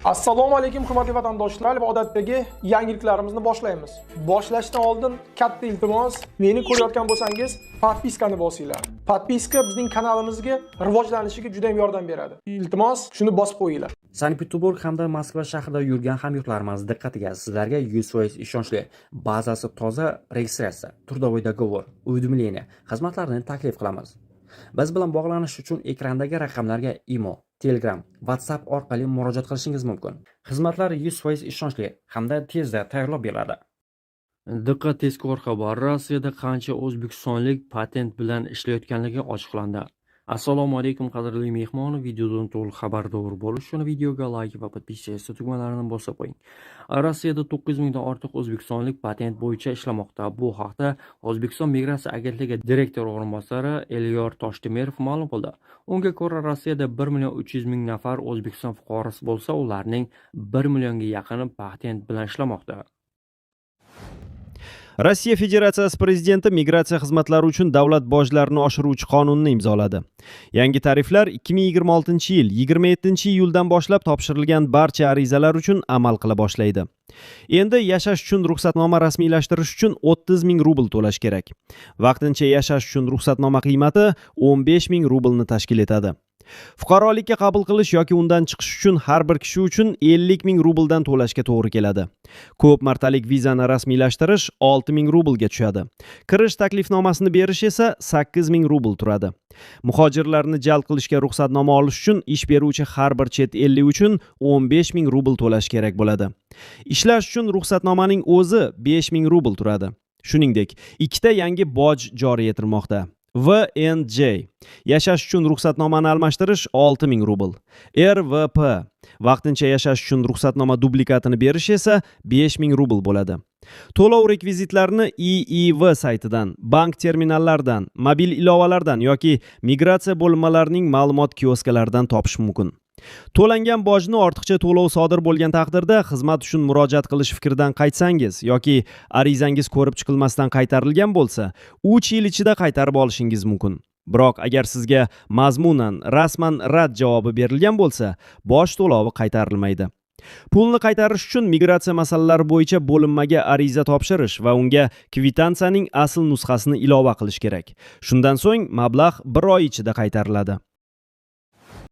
Assalomu alaykum hurmatli vatandoshlar va odatdagi yangiliklarimizni boshlaymiz. Boshlashdan oldin katta iltimos, meni ko'rayotgan bo'lsangiz, podpiskani bosinglar. Podpiska bizning kanalimizga rivojlanishiga juda ham yordam beradi. Iltimos, shuni bosib qo'yinglar. Sankt-Peterburg hamda Moskva shahrida yurgan hamyurtlarimiz diqqatiga sizlarga 100% ishonchli, bazasi toza registratsiya, turdovoy dogovor, uydirmaligiya xizmatlarini taklif qilamiz. Biz bilan bog'lanish uchun ekrandagi raqamlarga imo, Telegram, WhatsApp orqali murojaat qilishingiz mumkin. Xizmatlar 100% ishonchli hamda tezda tayyorlab beriladi. Diqqat, tezkor xabar. Rossiyada qancha o'zbekistonlik patent bilan ishlayotganligi ochiqlandi. Assalomu alaykum qadrli mehmon, videodan to'liq xabardor bo'lish uchun videoga like va podpiska tugmalarini bosib qo'ying. Rossiyada 9000 dan ortiq o'zbekistonlik patent bo'yicha ishlamoqda. Bu haqda O'zbekiston Migratsiya agentligi direktor o'rinbosari Elyor Toshtemirov ma'lum qildi. Unga ko'ra, Rossiyada 1.300.000 nafar O'zbekiston fuqarosi bo'lsa, ularning 1 millionga yaqini patent bilan ishlamoqda. Rossiya Federatsiyasi prezidenti migratsiya xizmatlari uchun davlat bojlarini oshiruvchi qonunni imzoladi. Yangi tariflar 2026-yil 27-iyuldan boshlab topshirilgan barcha arizalar uchun amal qila boshlaydi. Endi yashash uchun ruxsatnoma rasmiylashtirish uchun 30.000 rubl to'lash kerak. Vaqtincha yashash uchun ruxsatnoma qiymati 15.000 rublni tashkil etadi. Fuqarolikka qabul qilish yoki undan chiqish uchun har bir kishi uchun 50.000 rubldan to'lashga to'g'ri keladi. Ko'p martalik vizani rasmiylashtirish 6.000 rublga tushadi. Kirish taklifnomasini berish esa 8.000 rubl turadi. Muhojirlarni jalb qilishga ruxsatnoma olish uchun ish beruvchi har bir chet ellik uchun 15.000 rubl to'lash kerak bo'ladi. Ishlash uchun ruxsatnomaning o'zi 5.000 rubl turadi. Shuningdek, ikkita yangi boj joriy etilmoqda. VNJ yashash uchun ruxsatnomani almashtirish 6.000 rubl. RVP vaqtincha yashash uchun ruxsatnoma dublikatini berish esa 5.000 rubl bo'ladi. To'lov rekvizitlarini IIV saytidan, bank terminallaridan, mobil ilovalardan yoki migratsiya bo'linmalarining ma'lumot kioskalaridan topish mumkin. To'langan bojni ortiqcha to'lov sodir bo'lgan taqdirda xizmat uchun murojaat qilish fikridan qaytsangiz yoki arizangiz ko'rib chiqilmasdan qaytarilgan bo'lsa, 3 yil ichida qaytarib olishingiz mumkin. Biroq agar sizga mazmunan, rasman rad javobi berilgan bo'lsa, boj to'lovi qaytarilmaydi. Pulni qaytarish uchun migratsiya masalalari bo'yicha bo'linmaga ariza topshirish va unga kvitansiyaning asl nusxasini ilova qilish kerak. Shundan so'ng mablag' 1 oy ichida qaytariladi.